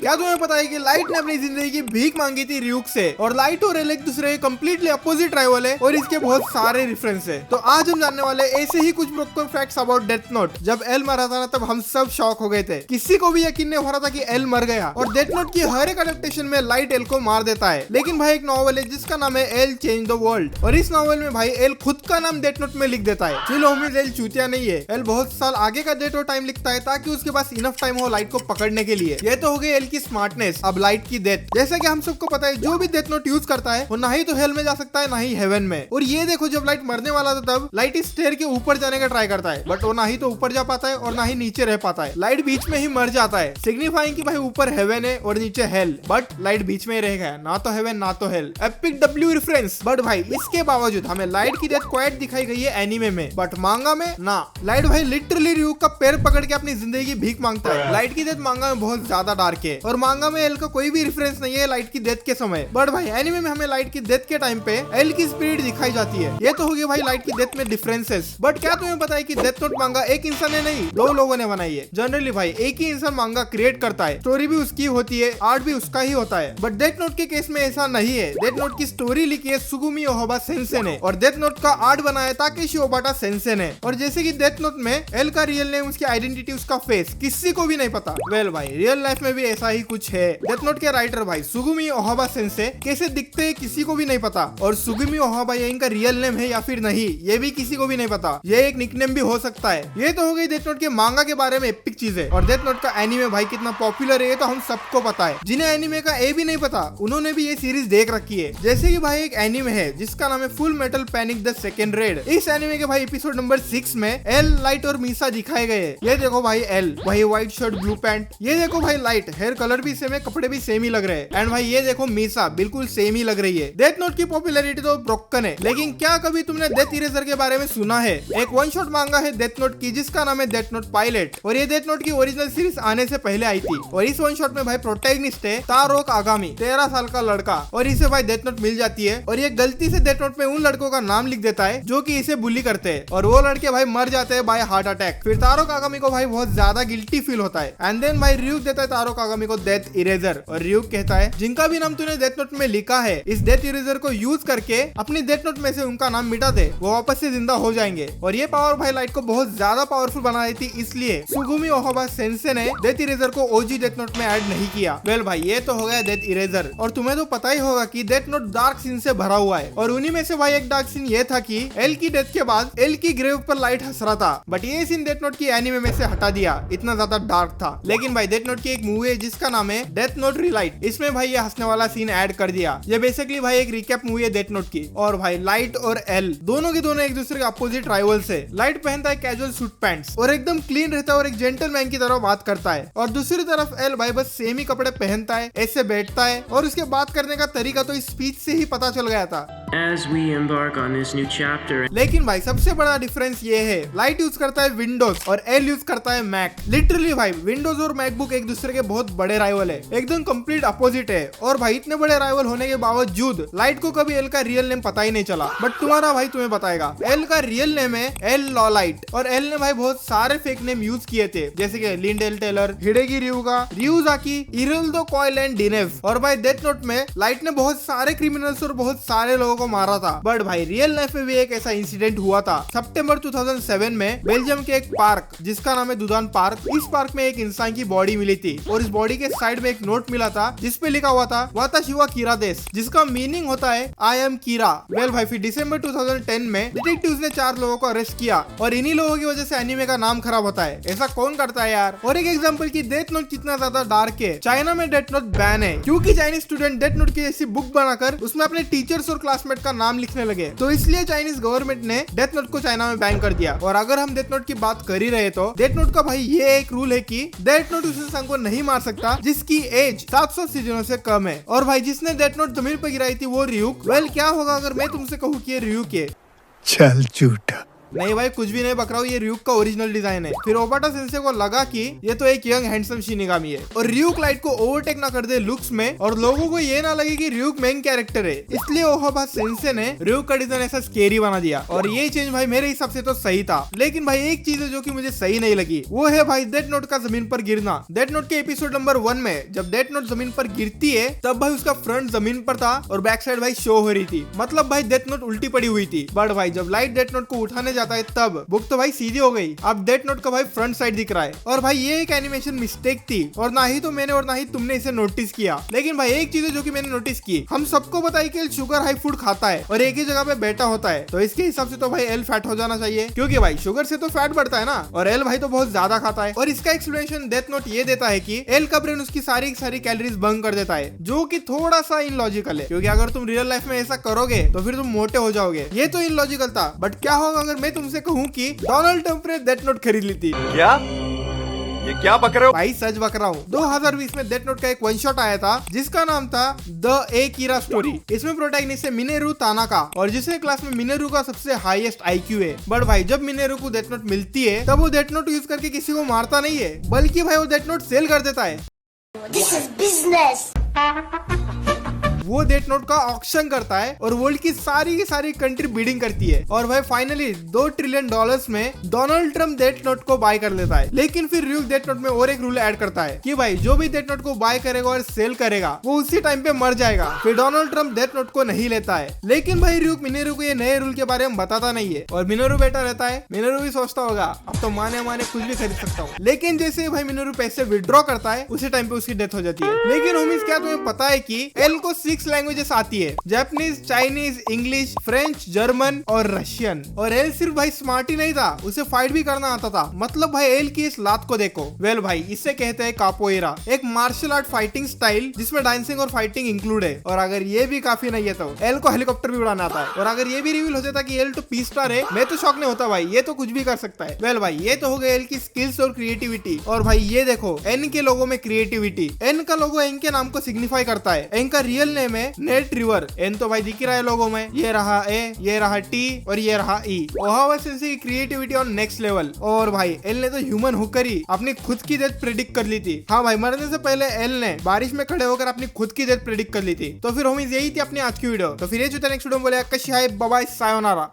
क्या तुम्हें पता है कि लाइट ने अपनी जिंदगी की भीख मांगी थी रियूक से, और लाइट और एल एक दूसरे के कम्प्लीटली अपोजिट राइवल है और इसके बहुत सारे रेफरेंस है। तो आज हम जानने वाले ऐसे ही कुछ broken facts about death note. जब एल मरा था ना तब हम सब शॉक हो गए थे, किसी को भी यकीन नहीं हो रहा था कि एल मर गया। और डेथ नोट की हर एक अडेप्टेशन में लाइट एल को मार देता है, लेकिन भाई एक नॉवल है जिसका नाम है एल चेंज द वर्ल्ड, और इस नॉवल में भाई एल खुद का नाम डेथ नोट में लिख देता है। चिल होमिस, एल चूतिया नहीं है। एल बहुत साल आगे का डेट और टाइम लिखता है ताकि उसके पास इनफ टाइम हो लाइट को पकड़ने के लिए। ये तो हो गई एल की स्मार्टनेस। अब लाइट की डेथ, जैसा कि हम सबको पता है जो भी डेथ नोट यूज करता है वो ना ही तो हेल में जा सकता है ना ही हेवन में। और ये देखो जब लाइट मरने वाला था तब लाइट इस स्टेयर के ऊपर जाने का ट्राई करता है, बट वो ना ही तो ऊपर जा पाता है और ना ही नीचे रह पाता है। लाइट बीच में ही मर जाता है, सिग्निफाइंग कि भाई ऊपर हेवन है और नीचे हेल, बट लाइट बीच में ही रह गया, ना तो हेवन ना तो hello. Epic W reference. But भाई इसके बावजूद हमें लाइट की डेथ क्वाइट दिखाई गई है एनीमे में, बट मांगा में ना। लाइट भाई लिटरली रियूक का पैर पकड़ के अपनी जिंदगी की भीख मांगता है। लाइट की डेथ मांगा में बहुत ज्यादा डार्क है, और मांगा में एल का कोई भी रेफरेंस नहीं है लाइट की डेथ के समय। बट भाई एनीमे में हमें लाइट की डेथ के टाइम पे एल की स्पिरिट दिखाई जाती है। ये तो हो गया भाई लाइट की डेथ में डिफरेंसेस। बट क्या तुम्हें पता है कि डेथ नोट मांगा एक इंसान ने नहीं, दो लोगों ने बनाई है। जनरली भाई एक ही इंसान मांगा क्रिएट करता है, स्टोरी भी उसकी होती है, आर्ट भी उसका ही होता है। बट डेथ नोट के केस में ऐसा नहीं है। डेथ नोट की स्टोरी लिखी है सुगुमी ओहोबा सेंसेई ने, और डेथ नोट का आर्ट बनाया ताकेशी ओबाटा सेंसेई ने। और जैसे कि डेथ नोट में एल का रियल नेम, उसकी आइडेंटिटी, उसका फेस किसी को भी नहीं पता। वेल भाई रियल लाइफ में भी ऐसा ही कुछ है। डेथ नोट के राइटर भाई सुगुमी ओहोबा सेंसेई कैसे दिखते हैं किसी को भी नहीं पता, और सुगुमी ओहोबा ये इनका रियल नेम है या फिर नहीं ये भी किसी को भी नहीं पता। ये एक निकनेम भी हो सकता है। ये तो हो गई डेथ नोट के मांगा के बारे में एपिक चीजें। और डेथ नोट का एनीमे भाई कितना पॉपुलर है ये तो हम सबको पता है। जिन्हें एनीमे का ए भी नहीं पता उन्होंने भी ये सीरीज देख रखी है। जैसे कि भाई एक एनीमे है जिसका नाम है full metal panic the second red. इस एनीमे के भाई एपिसोड नंबर 6 में एल, लाइट और मीसा दिखाए गए। ये देखो भाई एल, वही व्हाइट शर्ट ब्लू पैंट। ये देखो भाई लाइट, हेयर कलर भी सेम है, कपड़े भी सेम ही लग रहे हैं। एंड भाई ये देखो मीसा, बिल्कुल सेम ही लग रही है। डेथ नोट की पॉपुलैरिटी तो ब्रोकन है, लेकिन क्या कभी तुमने डेथ इरेजर के बारे में सुना है? एक वन शॉट मांगा है डेथ नोट की जिसका नाम है डेथ नोट पायलट, और ये डेथ नोट की ओरिजिनल सीरीज आने से पहले आई थी। और इस वन शॉट में भाई प्रोटैगनिस्ट है तारोक आगामी, 13 साल का लड़का, और इसे भाई डेथ नोट मिल जाती है, और ये गलती से डेथ नोट में उन लड़कों का नाम लिख देता है जो कि इसे बुली करते हैं, और वो लड़के भाई मर जाते हैं बाय हार्ट अटैक। फिर तारोक आगामी को भाई बहुत ज्यादा गिल्टी फील होता है, एंड देन भाई रियूक देता है तारोक आगामी को डेथ इरेजर, और रियूक कहता है जिनका भी नाम तूने डेथ नोट में लिखा है इस डेथ इरेजर को यूज करके अपनी डेथ नोट में से उनका नाम मिटा दे, वो वापस से जिंदा हो जाएंगे। और ये पावर भाई लाइट को बहुत ज्यादा पावरफुल बना देती, इसलिए सुगुमी ओहोबा सेंसेई ने डेथ इरेजर को ओजी डेथ नोट में ऐड नहीं किया। वेल भाई ये तो हो गया डेथ इरेजर। और तुम्हें तो पता ही होगा कि डेथ नोट डार्क सीन से भरा हुआ है, और उन्हीं में से भाई एक डार्क सीन ये था कि एल की डेथ के बाद एल की ग्रेव पर लाइट हंस रहा था, बट ये सीन डेथ नोट की एनीमे में से हटा दिया, इतना ज्यादा डार्क था। लेकिन भाई डेथ नोट की एक मूवी है जिसका नाम है डेथ नोट रिलाइट, इसमें भाई ये हंसने वाला सीन ऐड कर दिया। ये बेसिकली भाई एक रिकैप मूवी है डेथ नोट की। और भाई लाइट और एल दोनों के दोनों एक दूसरे के अपोजिट राइवल्स है। लाइट पहनता है कैजुअल सूट पैंट्स और एकदम क्लीन रहता है और एक जेंटलमैन की तरह बात करता है, और दूसरी तरफ एल भाई बस सेम ही कपड़े पहनता है, ऐसे बैठता है, और उसके बात करने का तरीका तो इस स्पीच से ही पता चल गया था। As we embark on this new chapter. लेकिन भाई सबसे बड़ा डिफरेंस ये है, लाइट यूज करता है विंडोज और एल यूज करता है मैक। लिटरली भाई विंडोज और मैकबुक एक दूसरे के बहुत बड़े राइवल है, एकदम कंप्लीट अपोजिट है। और भाई इतने बड़े राइवल होने के बावजूद लाइट को कभी एल का रियल नेम पता ही नहीं चला, बट तुम्हारा भाई तुम्हें बताएगा। एल का रियल नेम है एल लॉलाइट, और एल ने भाई बहुत सारे फेक नेम यूज किए थे, जैसे कि लिंडेल टेलर, हिडेगी रियुगा, रियुजाकी, इरिल्दो कॉयल एंड डिनेव। और भाई डेथ नोट में लाइट ने बहुत सारे क्रिमिनल्स और बहुत सारे लोगों को मारा था। बट भाई रियल लाइफ में भी एक ऐसा इंसिडेंट हुआ था सितंबर 2007 में बेल्जियम के एक पार्क जिसका नाम है दुदान पार्क। इस पार्क में एक इंसान की बॉडी मिली थी, और इस बॉडी के साइड में एक नोट मिला था जिसपे लिखा हुआ था वाताशी वा कीरा देश, जिसका मीनिंग होता है आई एम कीरा। वेल भाई फिर दिसंबर 2010 में डिटेक्टिव्स ने 4 लोगों को अरेस्ट किया, और इन्हीं लोगों की वजह से एनीमे का नाम खराब होता है। ऐसा कौन करता है यार? और एक एग्जांपल की डेथ नोट कितना ज्यादा डार्क है, चाइना में डेथ नोट बैन है क्योंकि चाइनीज स्टूडेंट डेथ नोट की ऐसी बुक बनाकर उसमें अपने टीचर्स और क्लासमेट का नाम लिखने लगे, तो इसलिए चाइनीज गवर्नमेंट ने डेथ नोट को चाइना में बैन कर दिया। और अगर हम डेथ नोट की बात कर ही रहे तो डेथ नोट का भाई ये एक रूल है कि डेथ नोट उस इंसान को नहीं मार सकता जिसकी एज 780 दिनों से कम है। और भाई जिसने डेथ नोट जमीन पर गिराई थी वो रियूक। वेल क्या होगा अगर मैं तुमसे कहूँ कि ये रियूक है? चल झूठा। नहीं भाई कुछ भी नहीं बक रहा हूँ, ये ryuk का ओरिजिनल डिजाइन है। फिर ओबाटा सेंसे को लगा कि ये तो एक यंग हैंडसम शिनिगामी है और ryuk लाइट को ओवरटेक ना कर दे लुक्स में और लोगों को ये ना लगे कि ryuk मेन कैरेक्टर है, इसलिए ओहोबा सेंसे ने ryuk का डिजाइन ऐसा स्केरी बना दिया और ये चेंज भाई मेरे हिसाब से तो सही था। लेकिन भाई एक चीज है जो कि मुझे सही नहीं लगी, वो है भाई डेथ नोट का जमीन पर गिरना। डेथ नोट के एपिसोड नंबर 1 में जब डेथ नोट जमीन पर गिरती है तब भाई उसका फ्रंट जमीन पर था और बैक साइड भाई शो हो रही थी, मतलब भाई डेथ नोट उल्टी पड़ी हुई थी। बट भाई जब लाइट डेथ नोट को उठाने जाता है तब बुक तो भाई सीधी हो गई, अब डेथ नोट का भाई फ्रंट साइड दिख रहा है। और भाई ये एक एनिमेशन मिस्टेक थी और ना ही तो मैंने और ना ही तुमने इसे नोटिस किया। लेकिन भाई एक चीज है जो कि मैंने नोटिस की, हम सबको बताई कि शुगर हाई फूड खाता है और एक ही जगह पे बैठा होता है, तो इसके हिसाब से तो भाई एल फैट हो जाना चाहिए, क्योंकि भाई शुगर से तो फैट बढ़ता है ना, और एल भाई तो बहुत ज्यादा खाता है। और इसका एक्सप्लेनेशन डेथ नोट ये देता है कि एल का ब्रेन उसकी सारी कैलोरीज बर्न कर देता है, जो कि थोड़ा सा इनलॉजिकल है, क्योंकि अगर तुम रियल लाइफ में ऐसा करोगे तो फिर तुम मोटे हो जाओगे। ये तो इनलॉजिकल था, बट क्या होगा अगर मैं तुमसे कहूँ कि डोनाल्ड ट्रंप ने डेथ नोट खरीद ली थी? क्या ये क्या बक रहे हो भाई? सच बक रहा हूँ। 2020 में डेथ नोट का एक वन शॉट आया था जिसका नाम था द ए कीरा स्टोरी। इसमें प्रोटैगनिस्ट है मिनेरू तानाका और जिसने क्लास में मिनेरू का सबसे हाईएस्ट आईक्यू है। बट भाई जब मिनेरू को डेथ नोट मिलती है तब वो डेथ नोट यूज करके किसी को मारता नहीं है, बल्कि भाई वो डेथ नोट सेल कर देता है। This is business. वो डेथ नोट का ऑक्शन करता है और वर्ल्ड की सारी कंट्री बीडिंग करती है और भाई फाइनली $2 ट्रिलियन में डोनाल्ड ट्रम्प डेथ नोट को बाय कर लेता है। लेकिन फिर ryuk डेथ नोट में और एक रूल ऐड करता है कि भाई जो भी डेथ नोट को बाय करेगा और सेल करेगा वो उसी टाइम पे मर जाएगा। फिर डोनाल्ड ट्रम्प डेथ नोट को नहीं लेता है, लेकिन भाई ryuk मिनेरू को ये नए रूल के बारे में बताता नहीं है और मिनेरू बैठा रहता है। मिनेरू भी सोचता होगा अब तो माने कुछ भी खरीद सकता हूँ, लेकिन जैसे भाई मिनेरू पैसे विड्रॉ करता है उसी टाइम पे उसकी डेथ हो जाती है। लेकिन होमीज क्या तुम्हें पता है कि एल को 6 लैंग्वेजेस आती है, Japanese, Chinese, English, French, German और रशियन। और एल सिर्फ भाई स्मार्ट ही नहीं था, उसे फाइट भी करना आता था। मतलब भाई एल की इस लात को देखो। वेल भाई इसे कहते हैं कापोएरा, एक मार्शल आर्ट फाइटिंग स्टाइल जिसमें डांसिंग और फाइटिंग इंक्लूड है। और अगर ये भी काफी नहीं है तो एल को हेलीकॉप्टर भी उड़ाना आता है। और अगर ये भी रिवील हो जाता कि एल तो पी स्टार है, मैं तो शॉक नहीं होता भाई, ये तो कुछ भी कर सकता है। वेल भाई ये तो हो गया एल की स्किल्स और क्रिएटिविटी। और भाई ये देखो एन के लोगो में क्रिएटिविटी। एन का लोगो एन के नाम को सिग्निफाई करता है। एन का रियल नेम है नेट रिवर। एन तो भाई दिख रहा है लोगों में, ये रहा ए, ये रहा टी और ये रहा ई। ओहावा सेंसे की क्रिएटिविटी ऑन नेक्स्ट लेवल। और भाई एल ने तो ह्यूमन होकर ही अपनी खुद की डेथ प्रेडिक्ट कर ली थी। हाँ भाई मरने से पहले एल ने बारिश में खड़े होकर अपनी खुद की डेथ प्रेडिक्ट कर ली थी। तो फिर होमीज यही थी अपनी आज की वीडियो। तो फिर ये जो नेक्स्ट वीडियो बोले कशी हाय बाय सायोनारा।